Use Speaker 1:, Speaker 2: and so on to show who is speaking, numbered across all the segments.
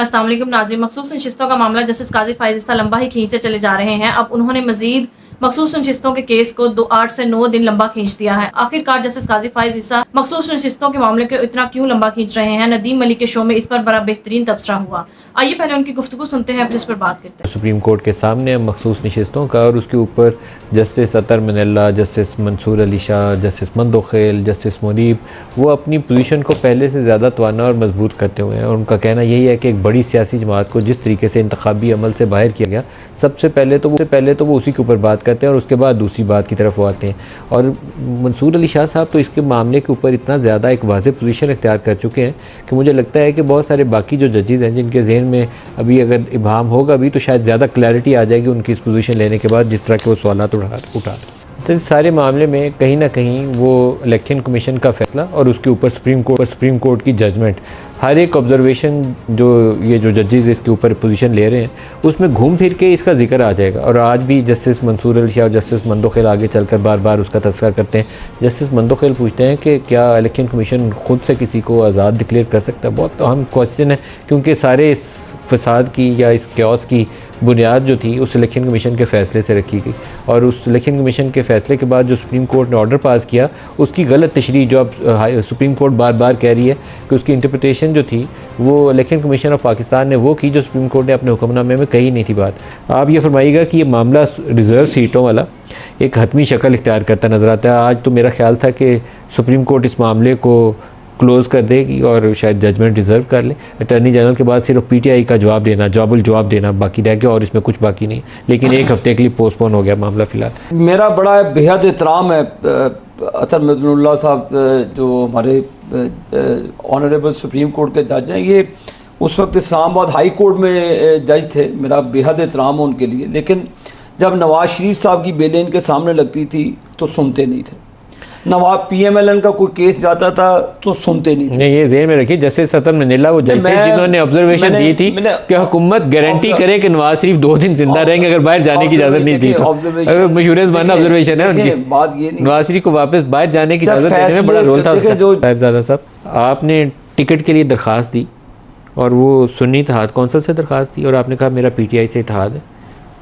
Speaker 1: अस्सलाम वालेकुम नाज़रीन, मखसूस नशिस्तों का मामला जस्टिस काजी फाइज़ ईसा लंबा ही खींचते चले जा रहे हैं। अब उन्होंने मजीद मखसूस नशिस्तों के केस को 8 से 9 दिन लंबा खींच दिया है। आखिरकार जस्टिस काजी फाइज़ ईसा मखसूस नशिस्तों के मामले को इतना क्यों लंबा खींच रहे हैं? नदीम मलिक के शो में इस पर बड़ा बेहतरीन तबसरा हुआ। आइए पहले उनकी गुफ्तगू सुनते हैं, फिर इस पर बात करते हैं।
Speaker 2: सुप्रीम कोर्ट के सामने मखसूस नशिस्तों का और उसके ऊपर justice Athar Minallah, justice Mansoor Ali Shah, justice Mandokhail, justice Munib वो अपनी पोजीशन को पहले से ज़्यादा तवाना और मजबूत करते हुए हैं। और उनका कहना यही है कि एक बड़ी सियासी जमात को जिस तरीके से इंतखाबी अमल से बाहर किया गया, सबसे पहले तो वो उसी के ऊपर बात करते हैं और उसके बाद दूसरी बात की तरफ वो आते हैं। और मंसूर अली शाह साहब तो इसके मामले के ऊपर इतना ज़्यादा एक वाज़ेह पोजीशन इख्तियार कर चुके हैं कि मुझे लगता है कि बहुत सारे बाकी जो जजेज़ हैं जिनके जहन में अभी अगर इबाम होगा भी तो शायद ज़्यादा क्लैरिटी आ जाएगी उनकी इस पोजीशन लेने के बाद, जिस तरह के वो सवालात उठा तो इस सारे मामले में कहीं ना कहीं वो इलेक्शन कमीशन का फैसला और उसके ऊपर सुप्रीम कोर्ट की जजमेंट, हर एक ऑब्जर्वेशन जो ये जो जजेस इसके ऊपर पोजीशन ले रहे हैं उसमें घूम फिर के इसका जिक्र आ जाएगा। और आज भी जस्टिस मंसूर अली शाह और जस्टिस मंदोखेल आगे चलकर बार बार उसका तस्करा करते हैं। जस्टिस मंदोखेल पूछते हैं कि क्या इलेक्शन कमीशन खुद से किसी को आज़ाद डिक्लेयर कर सकता है? बहुत अहम क्वेश्चन है, क्योंकि सारे इस फसाद की या इस क्योस की बुनियाद जो थी उस इलेक्शन कमीशन के फ़ैसले से रखी गई। और उस इलेक्शन कमीशन के फ़ैसले के बाद जो सुप्रीम कोर्ट ने ऑर्डर पास किया उसकी गलत तशरीह जो अब सुप्रीम कोर्ट बार बार कह रही है कि उसकी इंटरप्रिटेशन जो थी वो इलेक्शन कमीशन ऑफ पाकिस्तान ने वो की जो सुप्रीम कोर्ट ने अपने हुक्मनामे में कही नहीं थी बात। आप ये फरमाइएगा कि ये मामला रिज़र्व सीटों वाला एक हतमी शक्ल इख्तियार करता नज़र आता है। आज तो मेरा ख्याल था कि सुप्रीम कोर्ट इस मामले को क्लोज़ कर देगी और शायद जजमेंट रिजर्व कर ले। अटर्नी जनरल के बाद सिर्फ पीटीआई का जवाब देना बाकी रह गया और इसमें कुछ बाकी नहीं, लेकिन एक हफ्ते के लिए पोस्टपोन हो गया मामला फ़िलहाल।
Speaker 3: मेरा बड़ा बेहद एहतराम है अतर मदनुल्लाह साहब जो हमारे ऑनरेबल सुप्रीम कोर्ट के जज हैं, ये उस वक्त इस्लामाबाद हाई कोर्ट में जज थे। मेरा बेहद एहतराम है उनके लिए, लेकिन जब नवाज शरीफ साहब की बेलें इनके सामने लगती थी तो सुनते नहीं थे। नवाब PMLN का कोई केस जाता था तो सुनते नहीं थे।
Speaker 2: नहीं, ये ज़हन में रखिए जस्टिस अतर मनल्ला वो जज थे जिन्होंने ऑब्जर्वेशन दी थी कि हुकूमत गारंटी करे कि नवाज शरीफ 2 दिन जिंदा रहेंगे अगर बाहर जाने की इजाज़त नहीं दी तो। मशहूर ज़माना ऑब्जर्वेशन है उनकी।
Speaker 3: बात ये नहीं,
Speaker 2: नवाज शरीफ को वापस बाहर जाने की इजाज़त देने में बड़ा रोल था उसका। साहिबजादा साहब, आपने टिकट के लिए दरख्वास्त दी और वो सुन्नी इत्तेहाद कौंसिल से दरख्वास्त दी और आपने कहा मेरा PTI से इत्तेहाद है,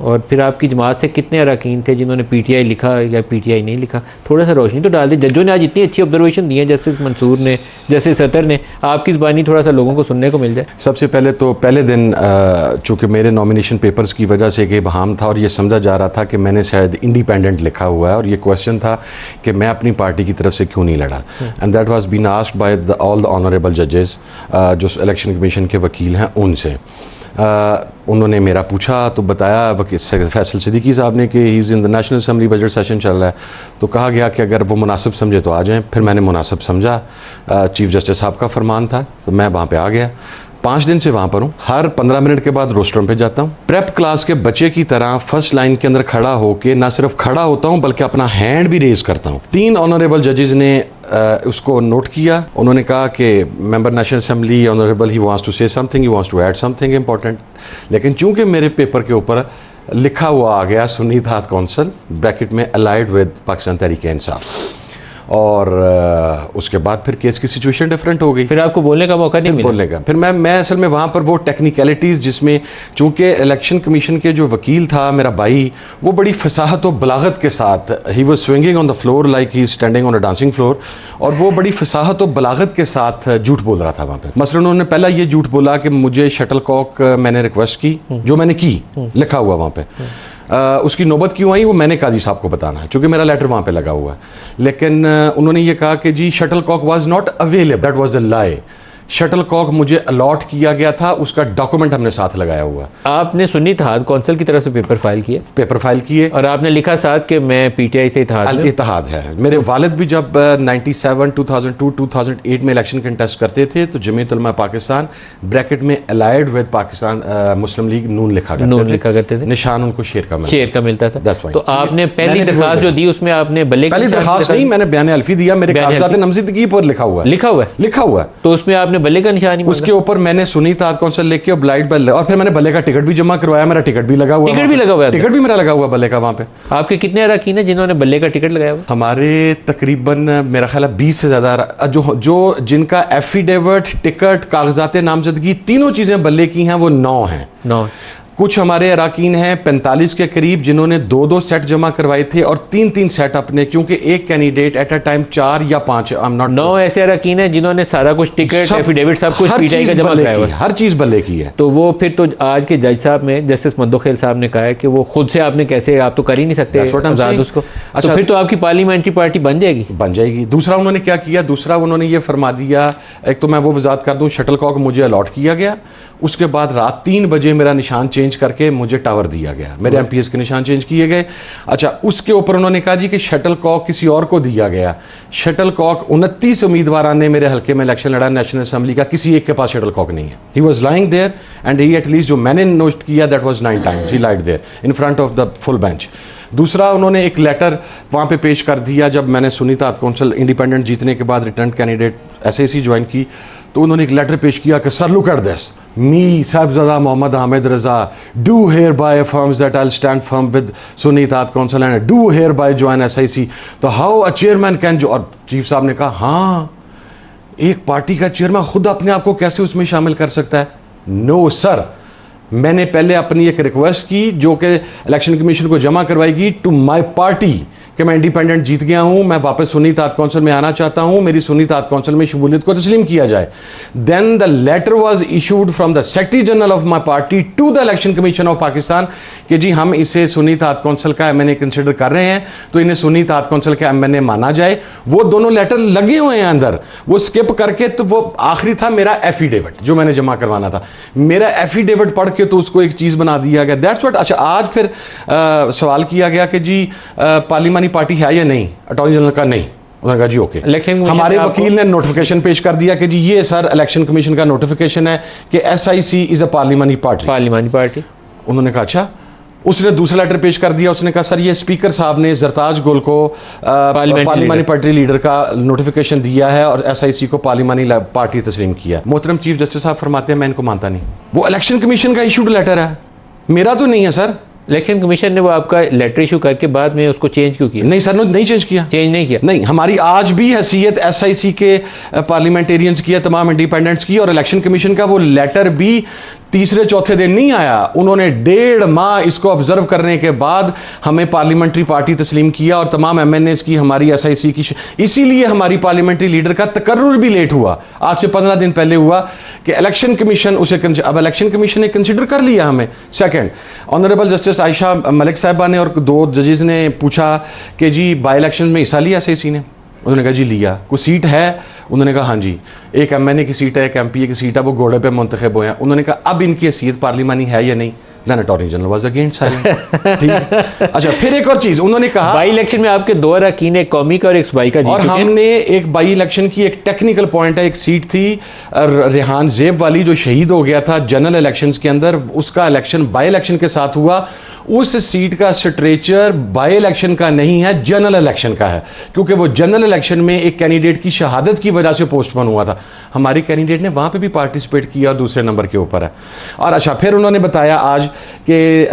Speaker 2: और फिर आपकी जमात से कितने अरकान थे जिन्होंने PTI लिखा या PTI नहीं लिखा? थोड़ा सा रोशनी तो डाल दी। जजों ने आज इतनी अच्छी ऑब्जर्वेशन दी है, जस्टिस मंसूर ने, जस्टिस अतर ने, आपकी ज़बानी थोड़ा सा लोगों को सुनने को मिल जाए।
Speaker 4: सबसे पहले तो पहले दिन चूँकि मेरे नॉमिनेशन पेपर्स की वजह से एक इबहाम था और ये समझा जा रहा था कि मैंने शायद इंडिपेंडेंट लिखा हुआ है और ये क्वेश्चन था कि मैं अपनी पार्टी की तरफ से क्यों नहीं लड़ा। And that was been asked by all the honourable जजेस जो इलेक्शन कमीशन के वकील हैं उनसे। उन्होंने मेरा पूछा तो बताया फैसल सिद्दीकी साहब ने कि he is in the national assembly, budget session चल रहा है, तो कहा गया कि अगर वो मुनासिब समझे तो आ जाएं। फिर मैंने मुनासिब समझा, चीफ जस्टिस साहब का फरमान था तो मैं वहाँ पे आ गया। 5 दिन से वहाँ पर हूँ। हर 15 मिनट के बाद रोस्टरों पे जाता हूँ। प्रेप क्लास के बच्चे की तरह फर्स्ट लाइन के अंदर खड़ा होकर ना सिर्फ खड़ा होता हूँ बल्कि अपना हैंड भी रेज करता हूँ। 3 ऑनरेबल जजेस ने उसको नोट किया। उन्होंने कहा कि member national assembly honourable he wants to say something, he wants to add something important. लेकिन चूंकि मेरे पेपर के ऊपर लिखा हुआ आ गया सुन्नी इत्तेहाद कौंसिल ब्रैकेट में अलाइड विद पाकिस्तान तहरीक इंसाफ, और उसके बाद फिर केस की सिचुएशन डिफरेंट हो गई।
Speaker 2: फिर आपको बोलने का मौका नहीं मिला?
Speaker 4: बोलने का फिर मैं असल में वहाँ पर वो टेक्निकलिटीज़ जिसमें चूँकि इलेक्शन कमीशन के जो वकील था मेरा भाई, वो बड़ी फसाहत और बलागत के साथ he was swinging on the floor like he standing on a dancing floor, और वो बड़ी फसाहत और बलागत के साथ झूठ बोल रहा था वहाँ पर। मसलन उन्होंने पहला ये झूठ बोला कि मुझे शटल कॉक मैंने रिक्वेस्ट की, जो मैंने की, लिखा हुआ वहाँ पर। उसकी नौबत क्यों आई वो मैंने काजी साहब को बताना है, क्योंकि मेरा लेटर वहाँ पे लगा हुआ है। लेकिन उन्होंने ये कहा कि जी shuttlecock was not available, that was a lie. Shuttlecock मुझे अलॉट किया गया था, उसका डॉक्यूमेंट हमने साथ लगाया हुआ। आपने
Speaker 2: सुन्नी इत्तेहाद कौंसिल की तरफ से पेपर फाइल किए
Speaker 4: और
Speaker 2: आपने लिखा साथ कि मैं PTI से
Speaker 4: इत्तेहाद है। मेरे वालिद भी जब 97, 2002, 2008 में इलेक्शन कंटेस्ट करते थे तो जमीयत उलमा पाकिस्तान ब्रैकेट में अलाइड विद पाकिस्तान मुस्लिम लीग नून लिखा करते थे। निशान उनको शेर का मिलता था।
Speaker 2: तो आपने पहली दरखास्त जो दी उसमें आपने
Speaker 4: पहली दरखास्त नहीं, मैंने बयान अल्फी दिया, मेरे कागजात नामजदगी पर लिखा हुआ है।
Speaker 2: तो उसमें आपने बल्ले का निशान ही
Speaker 4: उसके ऊपर मैंने सुनी ताज कौंसल लेके और ब्लाइट बल्ले, और फिर मैंने बल्ले का टिकट भी जमा करवाया, मेरा टिकट भी लगा हुआ,
Speaker 2: टिकट भी लगा हुआ है,
Speaker 4: टिकट भी मेरा लगा हुआ बल्ले का वहाँ पे।
Speaker 2: आपके कितने अरकान हैं जिन्होंने बल्ले का टिकट लगाया हुआ?
Speaker 4: हमारे तकरीबन मेरा ख्याल है 20 से ज़्यादा जो जिनका एफिडेविट, टिकट, कागजात नामजदगी तीनों चीज़ें बल्ले की हैं वो 9 हैं।
Speaker 2: 9।
Speaker 4: कुछ हमारे अराकीन हैं 45 के करीब जिन्होंने 2-2 सेट जमा करवाए थे और 3-3 सेट अपने, क्योंकि एक कैंडिडेट एट अ टाइम 4 या 5, आई एम नॉट
Speaker 2: 9 ऐसे अराकीन हैं जिन्होंने सारा कुछ टिकट, एफिडेविट सब कुछ
Speaker 4: हर
Speaker 2: पीटीआई का
Speaker 4: चीज़
Speaker 2: जमा
Speaker 4: बल्ले
Speaker 2: कराया हुआ
Speaker 4: की,
Speaker 2: है।
Speaker 4: हर चीज़ बल्ले की है।
Speaker 2: तो वो फिर तो आज के जज साहब में जस्टिस मंदोखेल साहब ने कहा है कि वो खुद से आपने कैसे, आप तो कर ही नहीं सकते
Speaker 4: That's what I'm
Speaker 2: Azad
Speaker 4: saying.
Speaker 2: उसको।
Speaker 4: अच्छा,
Speaker 2: तो फिर तो आपकी पार्लियामेंट्री पार्टी बन जाएगी।
Speaker 4: बन जाएगी। दूसरा उन्होंने क्या किया, दूसरा उन्होंने ये फरमा दिया, एक तो मैं वो वजात कर दूं, शटलकॉक मुझे अलॉट किया गया, उसके बाद रात 3 बजे मेरा निशान चेंज करके मुझे टावर दिया गया, मेरे एमपीएस के निशान चेंज किए गए। अच्छा, उसके ऊपर उन्होंने कहा जी कि शटलकॉक किसी और को दिया गया। शटलकॉक 29 उम्मीदवारों ने मेरे हल्के में इलेक्शन लड़ा नेशनल असेंबली का, किसी एक के पास शटलकॉक नहीं है। He was lying there and he at least जो मैंने नोट किया that was 9 times he lied there in front of the full bench. दूसरा उन्होंने एक लेटर वहाँ पे पेश कर दिया जब मैंने सुनी ताज कौंसल इंडिपेंडेंट जीतने के बाद रिटर्न कैंडिडेट एसआईसी ज्वाइन की, तो उन्होंने एक लेटर पेश किया कि sir look at this, me Sahibzada Muhammad Hamid Raza do hereby affirms that I will stand firm with Sunni Taj council and do hereby join SIC. तो हाउ अ चेयरमैन कैन जो, और चीफ साहब ने कहा हाँ, एक पार्टी का चेयरमैन खुद अपने आप को कैसे उसमें शामिल कर सकता है? नो सर, मैंने पहले अपनी एक रिक्वेस्ट की जो कि इलेक्शन कमीशन को जमा करवाएगी टू माय पार्टी कि मैं इंडिपेंडेंट जीत गया हूं, मैं वापस सुन्नी ताज कौंसल में आना चाहता हूं, मेरी सुन्नी ताज कौंसल में शमूलियत को तस्लीम किया जाए। Then the letter was issued from the secretary general of my party to the election commission of Pakistan कि जी हम इसे सुन्नी ताज कौंसल का एमएनए कंसिडर कर रहे हैं, तो इन्हें सुन्नी ताज कौंसल का एमएनए माना जाए। वो दोनों लेटर लगे हुए हैं अंदर, वो स्किप करके, तो वो आखिरी था मेरा एफिडेविट जो मैंने जमा करवाना था। मेरा एफिडेविट पढ़ के तो उसको एक चीज़ बना दिया गया, दैट्स व्हाट। अच्छा, आज फिर सवाल किया गया कि जी पार्लियामानी पार्टी है या नहीं, अटॉर्नी जनरल का नहीं, उन्होंने कहा जी ओके। हमारे वकील ने नोटिफिकेशन पेश कर दिया कि जी ये सर इलेक्शन कमीशन का नोटिफिकेशन है कि SIC is a parliamentary party. उन्होंने कहा अच्छा। उसने दूसरा लेटर पेश कर दिया, उसने कहा सर ये स्पीकर साहब ने जरताज गुल को पार्लियामानी पार्टी लीडर का नोटिफिकेशन दिया है और एसआईसी को पार्लियामानी पार्टी तस्लीम किया। मोहतरम चीफ जस्टिस साहब फरमाते हैं मैं इनको मानता नहीं, वो इलेक्शन कमीशन का इशूड लेटर है, मेरा तो नहीं है सर।
Speaker 2: इलेक्शन कमीशन ने वो आपका लेटर इशू करके बाद में उसको चेंज क्यों किया?
Speaker 4: नहीं सर, नहीं चेंज किया,
Speaker 2: चेंज नहीं किया।
Speaker 4: नहीं, हमारी आज भी हैसियत एसआईसी के पार्लियामेंटेरियंस की है, तमाम इंडिपेंडेंट्स की, और इलेक्शन कमीशन का वो लेटर भी तीसरे चौथे दिन नहीं आया। उन्होंने 1.5 माह इसको ऑब्जर्व करने के बाद हमें पार्लियामेंट्री पार्टी तस्लीम किया और तमाम एमएनएस की, हमारी एसआईसी की, इसीलिए हमारी पार्लियामेंट्री लीडर का तकर्रुर भी लेट हुआ, आज से 15 दिन पहले हुआ कि इलेक्शन कमीशन उसे, अब इलेक्शन कमीशन ने कंसिडर कर लिया हमें। Second, honourable justice Ayesha Malik साहिबा ने और 2 जजेस ने पूछा कि जी बाई इलेक्शन में हिस्सा लिया एसआईसी ने? उन्होंने कहा जी लिया। कोई सीट है? उन्होंने कहा हाँ जी, एक एमएनए की सीट है, एक एमपीए की सीट है, वो घोड़े पे मुंतखब हुए हैं। उन्होंने कहा अब इनकी हैसियत पार्लियामानी है या नहीं? Then attorney general was against silent. ठीक है। अच्छा, फिर एक और चीज उन्होंने कहा,
Speaker 2: बाई इलेक्शन में आपके 2 अरकान, एक कौमी का और एक सूबाई का जीत
Speaker 4: और
Speaker 2: चुके हैं।
Speaker 4: हमने एक बाई इलेक्शन की एक टेक्निकल पॉइंट है, एक सीट थी रेहान जेब वाली जो शहीद हो गया था जनरल इलेक्शंस के अंदर, उसका इलेक्शन बाई इलेक्शन के साथ हुआ। उस सीट का स्ट्रेचर बाई इलेक्शन का नहीं है, जनरल इलेक्शन का है, क्योंकि वो जनरल इलेक्शन में एक कैंडिडेट की शहादत की वजह से पोस्टपोन हुआ था। हमारी कैंडिडेट ने वहां पे भी पार्टिसिपेट किया और दूसरे नंबर के ऊपर है। और अच्छा, फिर उन्होंने बताया आज कि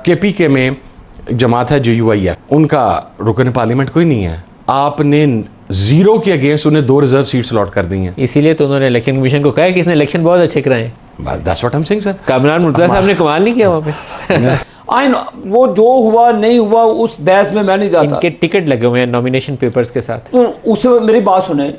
Speaker 4: केपीके में जमात है JUIF, उनका रुकन पार्लियामेंट कोई नहीं है। आपने 0 के अगेंस्ट उन्हें 2 रिजर्व सीट्स अलॉट कर दी हैं।
Speaker 2: इसीलिए तो उन्होंने इलेक्शन कमीशन को कहा कि इसने इलेक्शन बहुत अच्छे कराए हैं।
Speaker 4: That's what I'm saying, sir.
Speaker 2: Kamran Murtaza साहब ने कमाल नहीं किया वहाँ पे।
Speaker 3: आई वो जो हुआ नहीं हुआ उस बहस में मैं नहीं जाता।
Speaker 2: इनके टिकट लगे हुए हैं नॉमिनेशन पेपर्स के साथ।
Speaker 3: तो उससे मेरी बात सुने,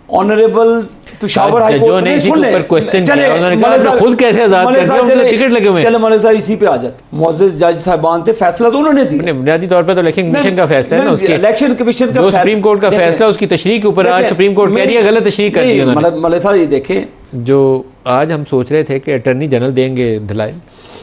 Speaker 3: ऑनरेबल पेशावर हाई कोर्ट ने सुन ले,
Speaker 2: क्वेश्चन किया, उन्होंने कहा खुद कैसे आजाद कर दिया, उन्होंने टिकट लगे हुए हैं।
Speaker 3: चले मौलाना साहब इसी पे आ जाते, मुअज़्ज़ज़ जज साहिबान थे, फैसला तो उन्होंने दिया।
Speaker 2: बुनियादी तौर पर तो इलेक्शन कमीशन का फैसला है ना, उसके
Speaker 3: इलेक्शन कमीशन का
Speaker 2: सुप्रीम कोर्ट का फैसला, उसकी तशरीह के ऊपर आज सुप्रीम कोर्ट कह रही है गलत तशरीह कर दी उन्होंने।
Speaker 3: मौलाना साहब ये देखें,
Speaker 2: जो आज हम सोच रहे थे कि अटर्नी जनरल देंगे दलाइल,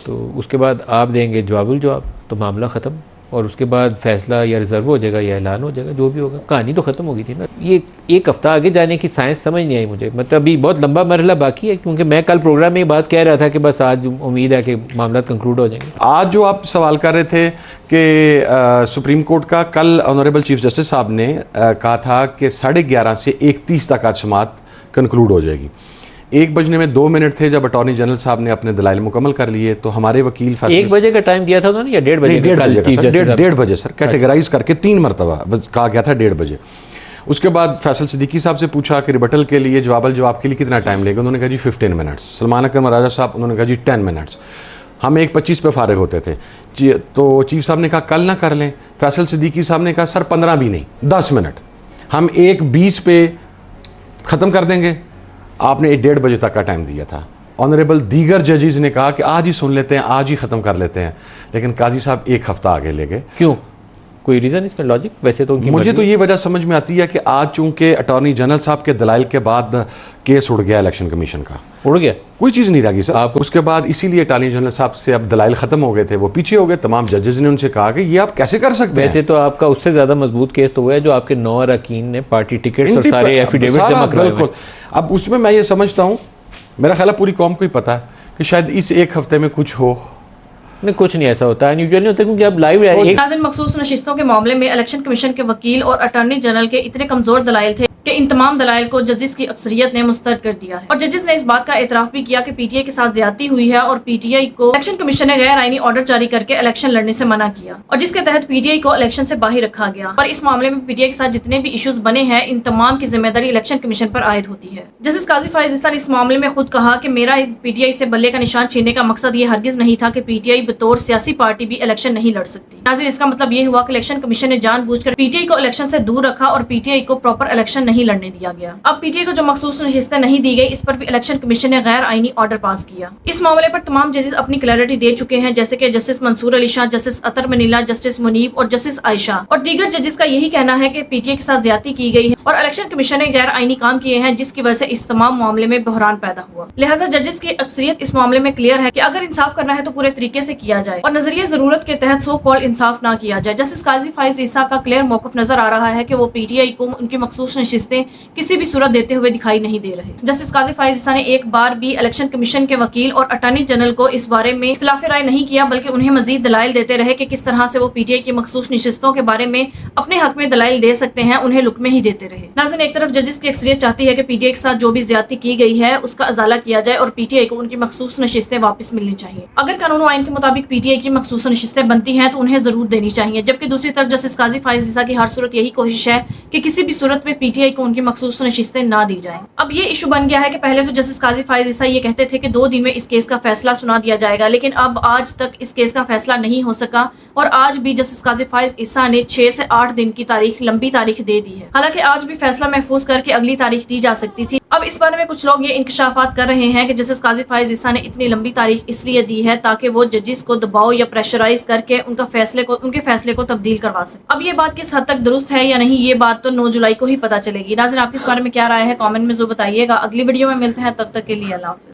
Speaker 2: तो उसके बाद आप देंगे जवाबुल जवाब, तो मामला ख़त्म, और उसके बाद फैसला या रिजर्व हो जाएगा या ऐलान हो जाएगा, जो भी होगा। कहानी तो ख़त्म हो गई थी ना। ये एक हफ्ता आगे जाने की साइंस समझ नहीं आई मुझे, मतलब अभी बहुत लंबा मरहला बाकी है, क्योंकि मैं कल प्रोग्राम में ये बात कह रहा था कि बस आज उम्मीद है कि मामला कंक्लूड हो जाएंगे।
Speaker 4: आज जो आप सवाल कर रहे थे कि सुप्रीम कोर्ट का, कल ऑनरेबल चीफ जस्टिस साहब ने कहा था कि 11:30 से 1:30 तक आज समाअत कंक्लूड हो जाएगी। 1 बजने में 2 मिनट थे जब अटॉर्नी जनरल साहब ने अपने दलाइल मुकम्मल कर लिए, तो हमारे वकील
Speaker 2: 1 बजे का टाइम दिया था उन्होंने या 1:30 बजे?
Speaker 4: 1:30 बजे सर, कैटेगराइज करके 3 मरतबा कहा गया था 1:30 बजे। उसके बाद फैसल सिद्दीकी साहब से पूछा कि रिबटल के लिए जवाब के लिए कितना टाइम लेगा, उन्होंने कहा जी 15 मिनट्स। सलमान अकरम राजा साहब, उन्होंने कहा जी 10 मिनट्स। हम 1:25 पे फारिग होते थे तो चीफ साहब ने कहा कल ना कर लें। फैसल सिद्दीकी साहब ने कहा सर 15 भी नहीं 10 मिनट, हम 1:20 पे ख़त्म कर देंगे। आपने 1:30 बजे तक का टाइम दिया था। ऑनरेबल दीगर जजेस ने कहा कि आज ही सुन लेते हैं, आज ही ख़त्म कर लेते हैं, लेकिन काजी साहब 1 हफ्ता आगे ले गए।
Speaker 2: क्यों? कोई रीज़न इसमें, लॉजिक? वैसे तो
Speaker 4: मुझे तो ये वजह समझ में आती है कि आज चूंकि अटॉर्नी जनरल साहब के दलाइल के बाद केस उड़ गया इलेक्शन कमीशन का,
Speaker 2: उड़ गया,
Speaker 4: कोई चीज़ नहीं रही सर। उसके बाद इसीलिए अटॉर्नी जनरल साहब से अब दलाइल ख़त्म हो गए थे, वो पीछे हो गए। तमाम जजेस ने उनसे कहा कि ये आप कैसे कर सकते हैं।
Speaker 2: वैसे तो आपका उससे ज़्यादा मजबूत केस तो हुआ है जो आपके 9 अरकान ने पार्टी टिकट्स और सारे एफिडेविट जमा करवाए।
Speaker 4: बिल्कुल। अब उसमें मैं ये समझता हूँ, मेरा ख्याल है पूरी कौम को ही पता है कि शायद इस 1 हफ्ते में कुछ हो।
Speaker 2: नहीं, कुछ नहीं ऐसा होता, अनयूजुअल नहीं होता, क्योंकि अब लाइव
Speaker 1: नाज़रीन, मखसूस नशिस्तों के मामले में इलेक्शन कमीशन के वकील और अटॉर्नी जनरल के इतने कमजोर दलाइल थे कि इन तमाम दलाइल को जजेस की अक्सरियत ने मुस्तरद कर दिया है। और जजेस ने इस बात का एतराफ भी किया कि पीटीआई के साथ ज्यादती हुई है और पीटीआई को इलेक्शन कमीशन ने गैर आईनी ऑर्डर जारी करके इलेक्शन लड़ने से मना किया, और जिसके तहत पीटीआई को इलेक्शन से बाहर रखा गया। और इस मामले में पीटीआई के साथ जितने भी इश्यूज बने हैं, इन तमाम की जिम्मेदारी इलेक्शन कमीशन पर आयद होती है। जस्टिस काजी फाइज ईसा ने इस मामले में खुद कहा कि मेरा पीटीआई से बल्ले का निशान छीनने का मकसद ये हरगिज नहीं था कि पीटीआई बतौर सियासी पार्टी भी इलेक्शन नहीं लड़ सकती। नाज़रीन, इसका मतलब ये हुआ कि इलेक्शन कमीशन ने जानबूझकर पीटीआई को इलेक्शन से दूर रखा और पीटीआई को प्रॉपर इलेक्शन नहीं लड़ने दिया गया। अब पीटीआई को जो मखसूस नशिस्तें नहीं दी गई, इस पर भी इलेक्शन कमीशन ने गैर आईनी ऑर्डर पास किया। इस मामले पर तमाम जजेस अपनी क्लैरिटी दे चुके हैं, जैसे कि जस्टिस मंसूर अली शाह, जस्टिस अतर मनीला, जस्टिस मुनीब और जस्टिस आयशा और दीगर जजेस का यही कहना है कि पीटीआई के साथ ज्यादती की गई है और इलेक्शन कमीशन ने गैर आईनी काम किए हैं, जिसकी वजह से इस तमाम मामले में बहरान पैदा हुआ। लिहाजा जजेस की अक्सरियत इस मामले में क्लियर है कि अगर इंसाफ करना है तो पूरे तरीके से किया जाए और नजरिए जरूरत के तहत सो कॉल इंसाफ ना किया जाए। जस्टिस काजी फाइज ईसा का क्लियर मौकफ नजर आ रहा है कि वो पीटीआई को उनकी मखसूस नशिस्तें किसी भी सूरत देते हुए दिखाई नहीं दे रहे। जस्टिस काजी फाइज ईसा ने एक बार भी इलेक्शन कमीशन के वकील और अटॉर्नी जनरल को इस बारे में इख्तिलाफ राय नहीं किया, बल्कि उन्हें मजीद दलाइल देते रहे कि किस तरह से वो पीटीआई की मखसूस नशिस्तों के बारे में अपने हक में दलाइल दे सकते हैं, उन्हें लुकमे ही देते रहे। नाज़रीन, एक तरफ जजेस की अक्सरियत चाहती है कि पीटीआई के साथ जो भी ज्यादती की गई है उसका अजाला किया जाए और पीटीआई को उनकी मखसूस नशिस्तें वापस मिलनी चाहिए। अगर कानून आइन के मुताबिक पीटीआई की मखसूस नशिस्तें बनती हैं तो उन्हें जरूर देनी चाहिए, जबकि दूसरी तरफ जस्टिस काजी फाइज ईसा की हर सूरत यही कोशिश है कि किसी भी सूरत में पीटीआई को उनकी मखसूस नशिस्तें ना दी जाए। अब ये इशू बन गया है कि पहले तो जस्टिस काजी फाइज ईसा ये कहते थे कि 2 दिन में इस केस का फैसला सुना दिया जाएगा, लेकिन अब आज तक इस केस का फैसला नहीं हो सका और आज भी जस्टिस काजी फाइज ईसा ने 6 से 8 दिन की तारीख, लंबी तारीख दे दी है। हालांकि आज भी फैसला महफूज करके अगली तारीख दी जा सकती थी। अब इस बारे में कुछ लोग ये इंकशाफात कर रहे हैं कि जस्टिस काजी फाइज ईसा ने इतनी लंबी तारीख इसलिए दी है ताकि वो जजेस को दबाव या प्रेशराइज करके उनके फैसले को तब्दील करवा सके। अब ये बात किस हद तक दुरुस्त है या नहीं, ये बात तो 9 जुलाई को ही पता चलेगी। नाज़रीन, आपके इस बारे में क्या राय है, कमेंट में जरूर बताइएगा। अगली वीडियो में मिलते हैं, तब तक के लिए अल्लाह हाफ़िज़।